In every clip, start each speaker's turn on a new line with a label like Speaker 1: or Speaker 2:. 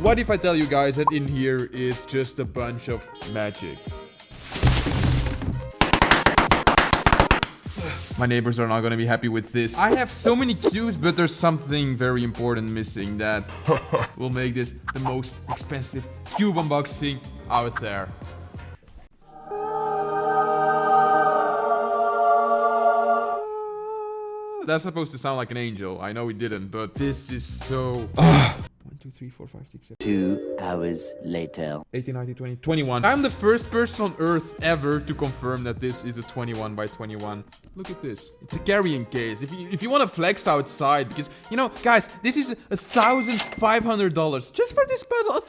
Speaker 1: what if I tell you guys that in here is just a bunch of magic? My neighbors are not going to be happy with this. I have so many cubes, but there's something very important missing that will make this the most expensive cube unboxing out there. That's supposed to sound like an angel. I know it didn't, but this is so... 1, 2, 3, 4, 5, 6, 7.
Speaker 2: 2 hours later.
Speaker 1: 18, 19, 20, 21. I'm the first person on earth ever to confirm that this is a 21 by 21. Look at this. It's a carrying case. If you want to flex outside, because, you know, guys, this is $1,500. Just for this puzzle,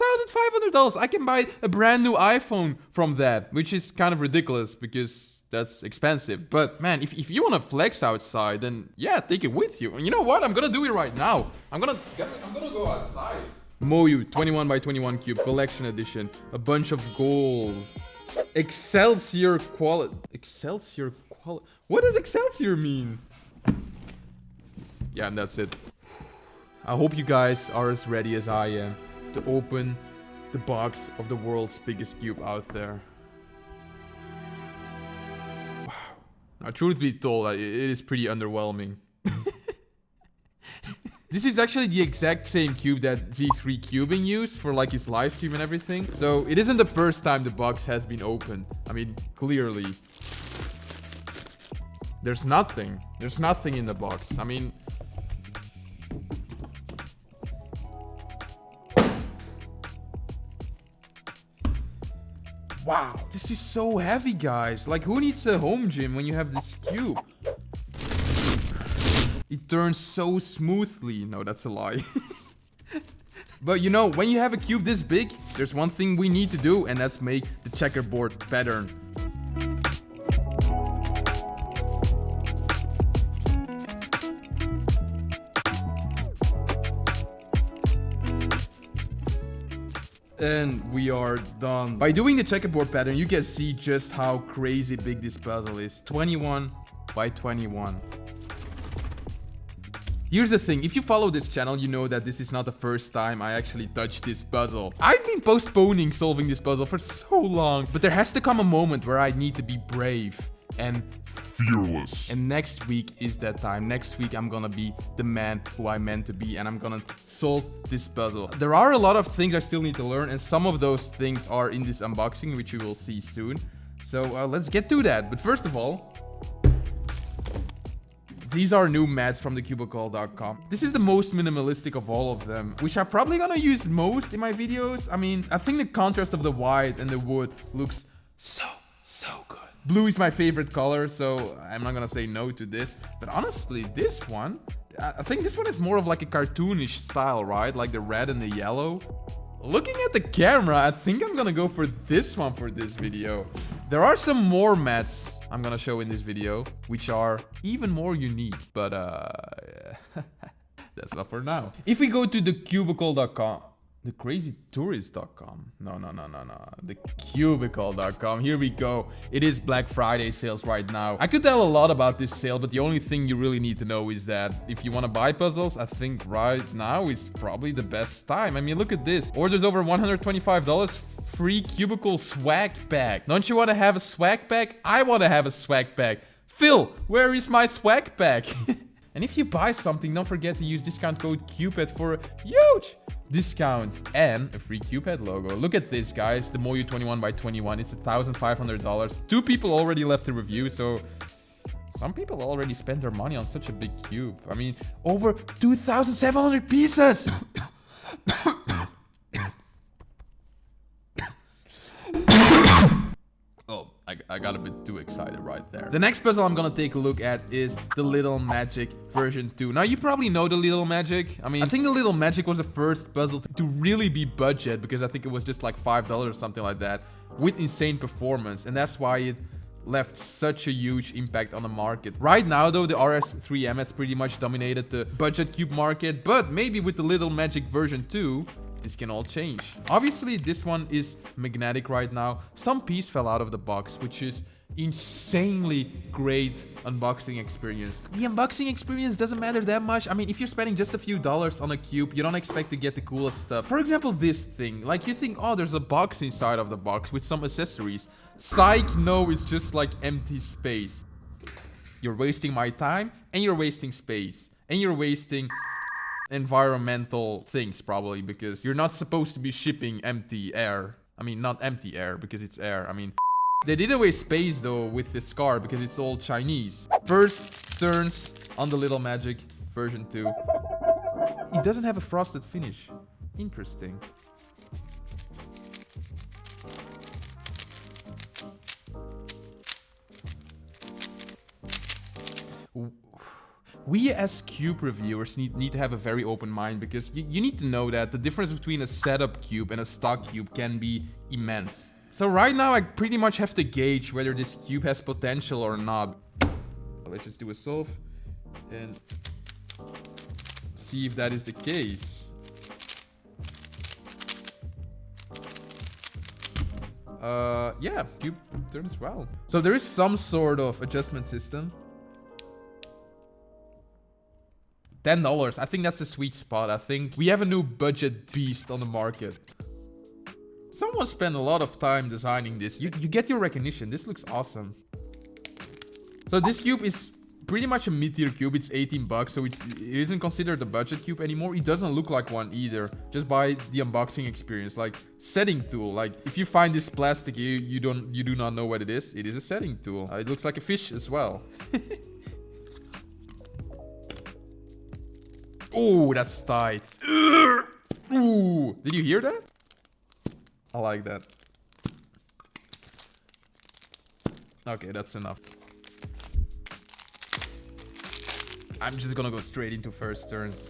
Speaker 1: $1,500. I can buy a brand new iPhone from that, which is kind of ridiculous because... that's expensive. But man, if you want to flex outside, then yeah, take it with you. And you know what? I'm gonna do it right now. I'm gonna go outside. Moyu 21 by 21 cube collection edition. A bunch of gold. Excelsior quality. Excelsior quality. What does Excelsior mean? Yeah, and that's it. I hope you guys are as ready as I am to open the box of the world's biggest cube out there. Now, truth be told, it is pretty underwhelming. This is actually the exact same cube that Z3 Cubing used for like his live stream and everything. So it isn't the first time the box has been opened. I mean, clearly. There's nothing. There's nothing in the box. I mean... Wow, this is so heavy, guys. Like, who needs a home gym when you have this cube? It turns so smoothly. No, that's a lie. But you know, when you have a cube this big, there's one thing we need to do, and that's make the checkerboard pattern. And we are done. By doing the checkerboard pattern, you can see just how crazy big this puzzle is. 21 by 21. Here's the thing, if you follow this channel, you know that this is not the first time I actually touched this puzzle. I've been postponing solving this puzzle for so long, but there has to come a moment where I need to be brave and fearless. And next week is that time. Next week I'm gonna be the man who I meant to be, and I'm gonna solve this puzzle. There are a lot of things I still need to learn, and some of those things are in this unboxing, which you will see soon. So let's get to that. But first of all, these are new mats from the cubicle.com. This is the most minimalistic of all of them, which I'm probably gonna use most in my videos. I mean, I think the contrast of the white and the wood looks so good. Blue is my favorite color, so I'm not gonna say no to this. But honestly, this one, I think this one is more of like a cartoonish style, right? Like the red and the yellow. Looking at the camera, I think I'm gonna go for this one for this video. There are some more mats I'm gonna show in this video, which are even more unique, but that's not for now. If we go to the cubicle.com, the crazytourist.com. No. The cubicle.com. Here we go. It is Black Friday sales right now. I could tell a lot about this sale, but the only thing you really need to know is that if you want to buy puzzles, I think right now is probably the best time. I mean, look at this. Orders over $125. Free cubicle swag pack. Don't you want to have a swag pack? I want to have a swag pack. Phil, where is my swag pack? And if you buy something, don't forget to use discount code CUPED for a huge discount and a free CUPED logo. Look at this, guys. The Moyu 21 by 21. It's $1,500. 2 people already left a review, so some people already spent their money on such a big cube. I mean, over 2,700 pieces. I got a bit too excited right there. The next puzzle I'm gonna take a look at is the Little Magic version 2. Now, you probably know the Little Magic. I mean, I think the Little Magic was the first puzzle to really be budget, because I think it was just like $5 or something like that, with insane performance. And that's why it left such a huge impact on the market. Right now, though, the RS3M has pretty much dominated the budget cube market, but maybe with the Little Magic version 2, this can all change. Obviously, this one is magnetic right now. Some piece fell out of the box, which is insanely great unboxing experience. The unboxing experience doesn't matter that much. I mean, if you're spending just a few dollars on a cube, you don't expect to get the coolest stuff. For example, this thing. Like, you think, oh, there's a box inside of the box with some accessories. Psych, no, it's just like empty space. You're wasting my time, and you're wasting space. And you're wasting environmental things, probably, because you're not supposed to be shipping empty air. I mean, not empty air, because it's air. I mean, they did away space, though, with this car, because it's all Chinese. First turns on the Little Magic version 2. It doesn't have a frosted finish. Interesting. We as cube reviewers need to have a very open mind, because you need to know that the difference between a setup cube and a stock cube can be immense. So right now I pretty much have to gauge whether this cube has potential or not. Let's just do a solve and see if that is the case. Yeah, cube turns well. So there is some sort of adjustment system. $10. I think that's the sweet spot. I think we have a new budget beast on the market. Someone spent a lot of time designing this. You get your recognition. This looks awesome. So this cube is pretty much a mid-tier cube. It's $18, so it isn't considered a budget cube anymore. It doesn't look like one either, just by the unboxing experience. Like, setting tool. Like, if you find this plastic, you do not know what it is. It is a setting tool. It looks like a fish as well. Oh, that's tight. Ooh, did you hear that? I like that. Okay, that's enough. I'm just gonna go straight into first turns.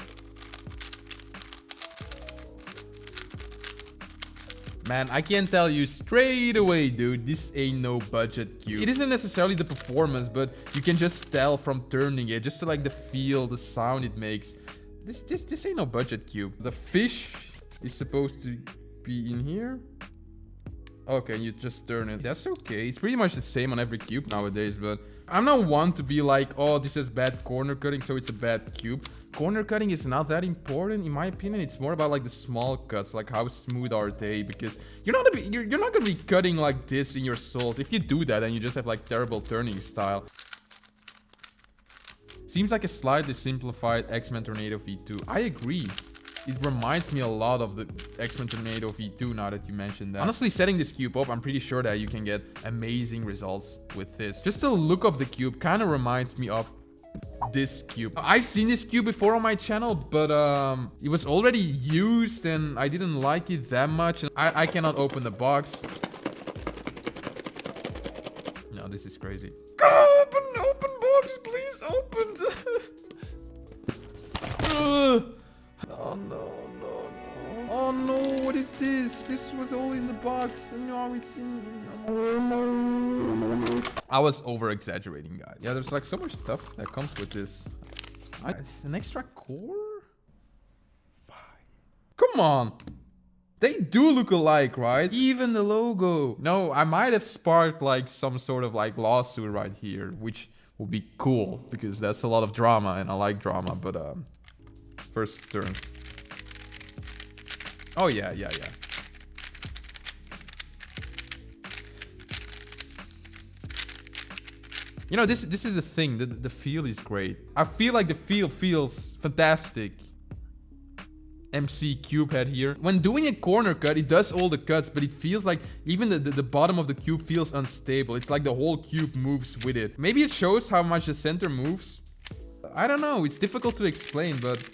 Speaker 1: Man, I can tell you straight away, dude, this ain't no budget cube. It isn't necessarily the performance, but you can just tell from turning it, just to like the feel, the sound it makes. This ain't no budget cube. The fish is supposed to be in here. Okay, you just turn it. That's okay. It's pretty much the same on every cube nowadays, but I'm not one to be like, oh, this has bad corner cutting, so it's a bad cube. Corner cutting is not that important, in my opinion. It's more about like the small cuts, like how smooth are they, because you're not gonna be cutting like this in your soles. If you do that, then you just have like terrible turning style. Seems like a slightly simplified X-Men Tornado V2. I agree. It reminds me a lot of the X-Men Tornado V2 now that you mentioned that. Honestly, setting this cube up, I'm pretty sure that you can get amazing results with this. Just the look of the cube kind of reminds me of this cube. I've seen this cube before on my channel, but it was already used and I didn't like it that much. And I cannot open the box. No, this is crazy. Open box, please, open. Oh no. Oh no, what is this? This was all in the box and now it's in... I was over exaggerating, guys. Yeah, there's like so much stuff that comes with this. An extra core? Why? Come on. They do look alike, right? Even the logo. No, I might have sparked like some sort of like lawsuit right here, which would be cool because that's a lot of drama and I like drama, but first turn. Oh yeah. You know, this is the thing. The feel is great. I feel like the feel feels fantastic. MC cube head here. When doing a corner cut, it does all the cuts, but it feels like even the bottom of the cube feels unstable. It's like the whole cube moves with it. Maybe it shows how much the center moves. I don't know. It's difficult to explain, but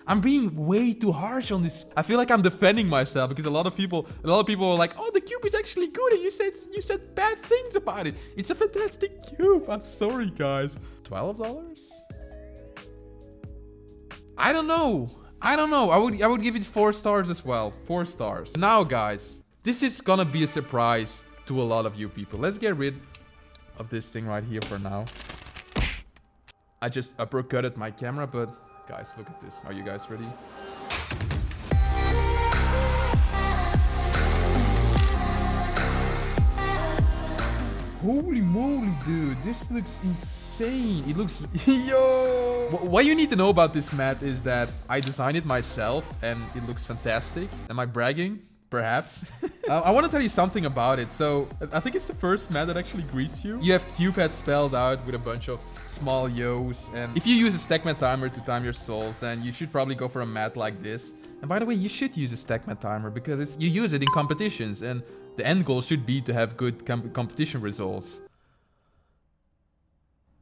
Speaker 1: I'm being way too harsh on this. I feel like I'm defending myself because a lot of people are like, "Oh, the cube is actually good," and you said bad things about it. It's a fantastic cube. I'm sorry, guys. $12? I don't know. I would give it 4 stars as well. 4 stars. Now, guys, this is gonna be a surprise to a lot of you people. Let's get rid of this thing right here for now. I just uppercutted my camera, but guys, look at this. Are you guys ready? Holy moly, dude. This looks insane. It looks... Yo! What you need to know about this mat is that I designed it myself and it looks fantastic. Am I bragging? Perhaps. I want to tell you something about it. So I think it's the first mat that actually greets you. You have cube spelled out with a bunch of small yos. And if you use a stack mat timer to time your souls, then you should probably go for a mat like this. And by the way, you should use a stack mat timer because you use it in competitions. And the end goal should be to have good competition results.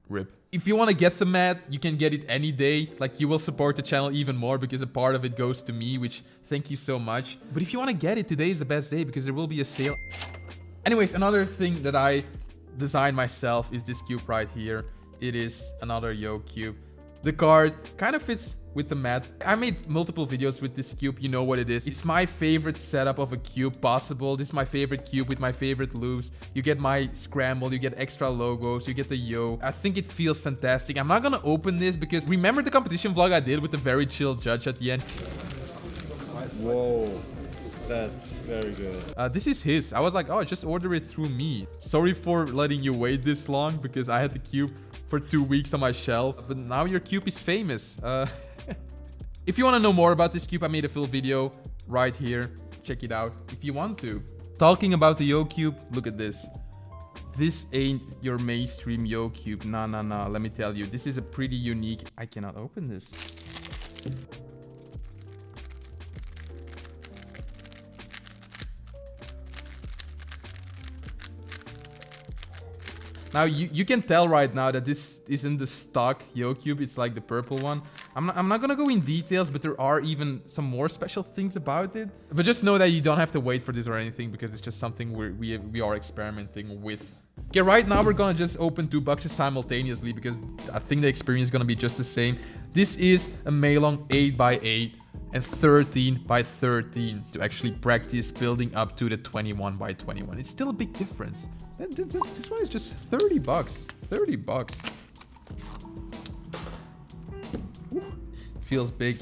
Speaker 1: RIP. If you want to get the mat, you can get it any day. Like, you will support the channel even more because a part of it goes to me, which thank you so much. But if you want to get it, today is the best day because there will be a sale. Anyways, another thing that I designed myself is this cube right here. It is another Yo cube. The card kind of fits with the mat. I made multiple videos with this cube. You know what it is. It's my favorite setup of a cube possible. This is my favorite cube with my favorite loops. You get my scramble, you get extra logos, you get the Yo. I think it feels fantastic. I'm not gonna open this because remember the competition vlog I did with the very chill judge at the end?
Speaker 3: Whoa. That's very good.
Speaker 1: This is his. I was like, oh, just order it through me. Sorry for letting you wait this long because I had the cube for 2 weeks on my shelf. But now your cube is famous. If you want to know more about this cube, I made a full video right here. Check it out if you want to. Talking about the Yo cube, look at this. This ain't your mainstream Yo cube. Nah. Let me tell you, this is a pretty unique... I cannot open this. Now, you can tell right now that this isn't the stock Yo cube. It's like the purple one. I'm not gonna go in details, but there are even some more special things about it. But just know that you don't have to wait for this or anything because it's just something we are experimenting with. Okay, right now we're gonna just open 2 boxes simultaneously because I think the experience is gonna be just the same. This is a Maelong 8x8 and 13x13 to actually practice building up to the 21x21. It's still a big difference. This one is just 30 bucks. 30 bucks. Feels big.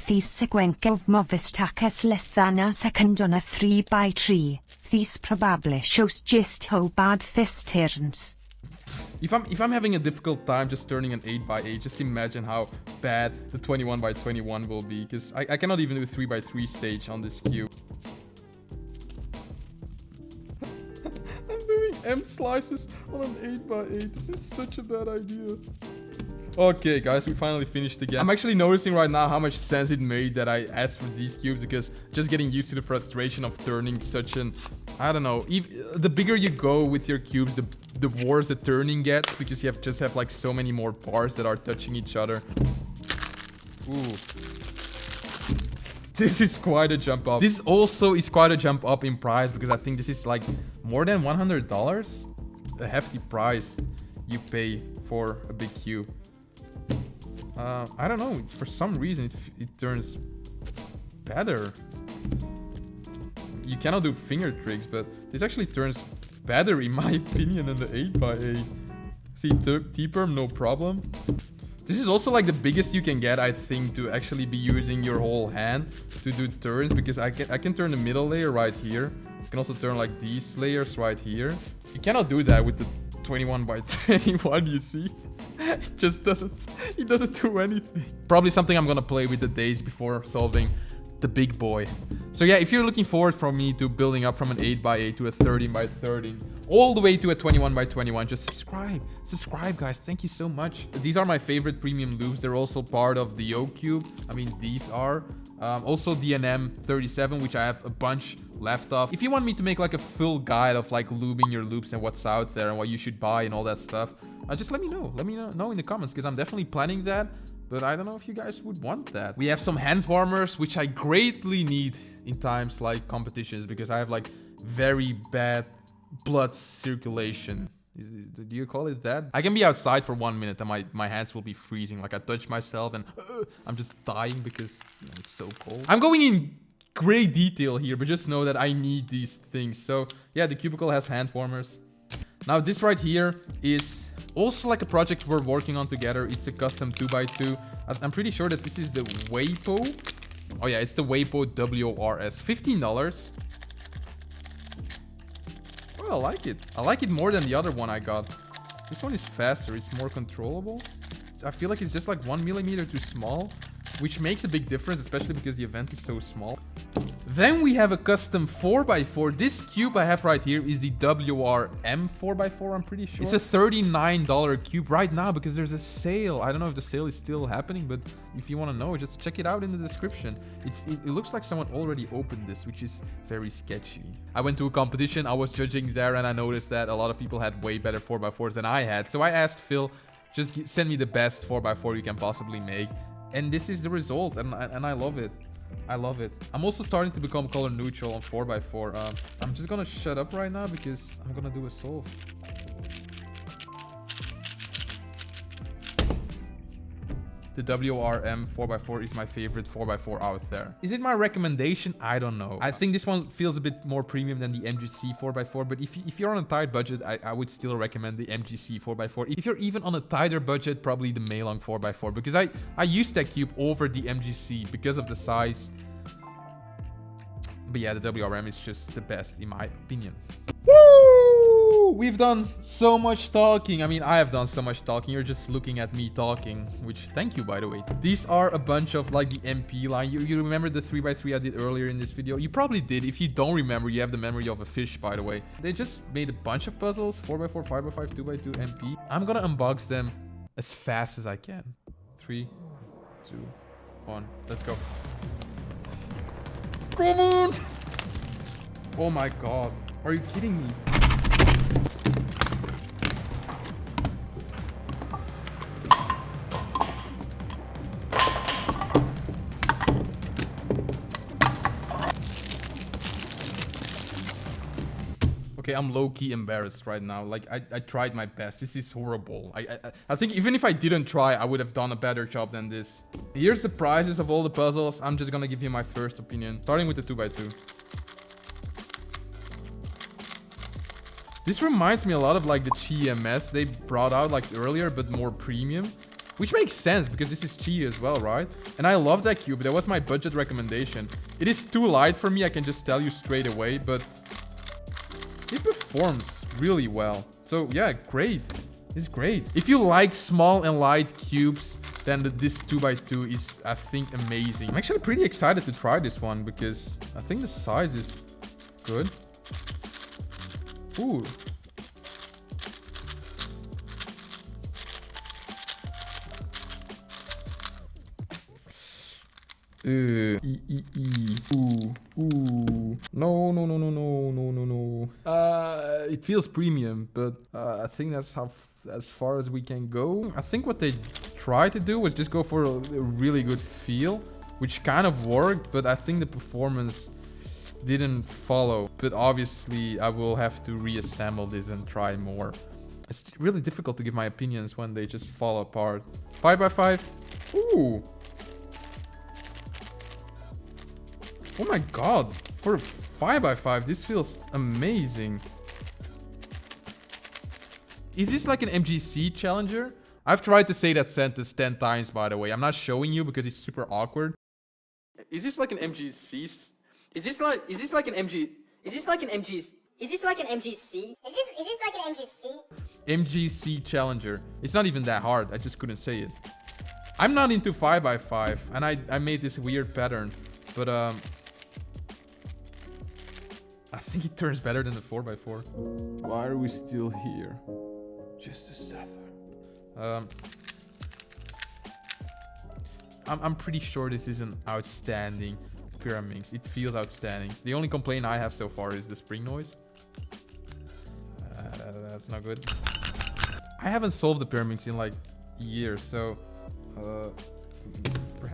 Speaker 4: These sequencio moves tackers less than a second on a 3x3. This probably shows just how bad this turns.
Speaker 1: If I'm having a difficult time just turning an 8x8, just imagine how bad the 21x21 will be. Because I cannot even do a 3x3 stage on this cube. I'm doing M slices on an 8x8. This is such a bad idea. Okay, guys, we finally finished again. I'm actually noticing right now how much sense it made that I asked for these cubes because just getting used to the frustration of turning such an... I don't know. The bigger you go with your cubes, the worse the turning gets because you just have like so many more bars that are touching each other. Ooh. This is quite a jump up. This also is quite a jump up in price because I think this is like more than $100. A hefty price you pay for a big cube. I don't know. For some reason, it turns better. You cannot do finger tricks, but this actually turns better, in my opinion, than the 8x8. See, T-perm, no problem. This is also like the biggest you can get, I think, to actually be using your whole hand to do turns, because I can turn the middle layer right here. I can also turn like these layers right here. You cannot do that with the 21x21, you see? It just doesn't do anything. Probably something I'm gonna play with the days before solving the big boy. So yeah, if you're looking forward for me to building up from an 8x8 to a 13x13 all the way to a 21x21, just subscribe guys, thank you so much. These are my favorite premium loops. They're also part of the Yo cube. I mean, these are also the NM37, which I have a bunch left of. If you want me to make like a full guide of like looping your loops and what's out there and what you should buy and all that stuff, just let me know in the comments, because I'm definitely planning that. But I don't know if you guys would want that. We have some hand warmers, which I greatly need in times like competitions, because I have like very bad blood circulation. Do you call it that? I can be outside for 1 minute and my hands will be freezing. Like I touch myself and I'm just dying because it's so cold. I'm going in great detail here, but just know that I need these things. So yeah, the cubicle has hand warmers. Now this right here is also like a project we're working on together. It's a custom 2x2. I'm pretty sure that this is the WAPO. Oh yeah, it's the WAPO WRS. $15. I like it. I like it more than the other one I got. This one is faster. It's more controllable. I feel like it's just like 1 millimeter too small, which makes a big difference, especially because the event is so small. Then we have a custom 4x4. This cube I have right here is the WRM 4x4, I'm pretty sure. It's a $39 cube right now because there's a sale. I don't know if the sale is still happening, but if you want to know, just check it out in the description. It looks like someone already opened this, which is very sketchy. I went to a competition, I was judging there, and I noticed that a lot of people had way better 4x4s than I had. So I asked Phil, just send me the best 4x4 you can possibly make. And this is the result, and I love it. I love it. I'm also starting to become color neutral on 4x4. I'm just gonna shut up right now because I'm gonna do a solve. The WRM 4x4 is my favorite 4x4 out there. Is it my recommendation? I don't know. I think this one feels a bit more premium than the MGC 4x4, but if you're on a tight budget, I would still recommend the MGC 4x4. If you're even on a tighter budget, probably the Meilong 4x4, because I used that cube over the MGC because of the size. But yeah, the WRM is just the best in my opinion. Woo! We've done so much talking. I mean, I have done so much talking. You're just looking at me talking, which thank you, by the way. These are a bunch of like the MP line. You remember the 3x3 I did earlier in this video? You probably did. If you don't remember, you have the memory of a fish, by the way. They just made a bunch of puzzles, 4x4, 5x5, 2x2, MP. I'm gonna unbox them as fast as I can. 3, 2, 1, let's go. Come on! Oh my god. Are you kidding me? Okay, I'm low-key embarrassed right now. Like, I tried my best. This is horrible. I think even if I didn't try, I would have done a better job than this. Here's the prizes of all the puzzles. I'm just gonna give you my first opinion. Starting with the 2x2. This reminds me a lot of like the GMS they brought out like earlier, but more premium. Which makes sense because this is Chi as well, right? And I love that cube. That was my budget recommendation. It is too light for me, I can just tell you straight away, but it performs really well. So yeah, great. It's great. If you like small and light cubes, then this 2x2 is, I think, amazing. I'm actually pretty excited to try this one because I think the size is good. Ooh. Ooh. No. It feels premium, but I think that's as far as we can go. I think what they tried to do was just go for a really good feel, which kind of worked, but I think the performance didn't follow. But obviously, I will have to reassemble this and try more. It's really difficult to give my opinions when they just fall apart. 5x5. Ooh. Oh my god, for 5x5, this feels amazing. Is this like an MGC challenger? I've tried to say that sentence 10 times, by the way. I'm not showing you because it's super awkward. Is this like an MGC? Is this like an MGC? MGC challenger. It's not even that hard. I just couldn't say it. I'm not into 5x5, and I made this weird pattern, but I think it turns better than the 4x4. Why are we still here? Just to suffer. I'm pretty sure this is an outstanding Pyraminx. It feels outstanding. The only complaint I have so far is the spring noise. That's not good. I haven't solved the Pyraminx in like years, so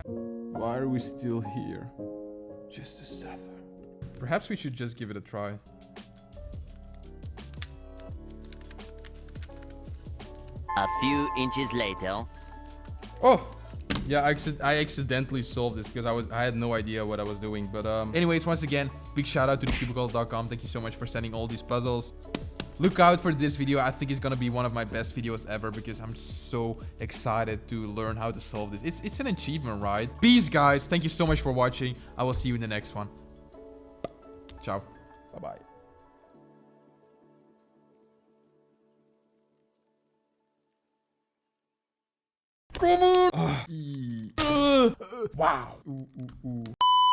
Speaker 1: why are we still here? Just to suffer. Perhaps we should just give it a try.
Speaker 2: A few inches later.
Speaker 1: Oh! Yeah, I accidentally solved this because I had no idea what I was doing. But anyways, once again, big shout out to thecubicle.com. Thank you so much for sending all these puzzles. Look out for this video. I think it's gonna be one of my best videos ever because I'm so excited to learn how to solve this. It's an achievement, right? Peace, guys. Thank you so much for watching. I will see you in the next one. Ciao. Bye-bye. Come on. Wow.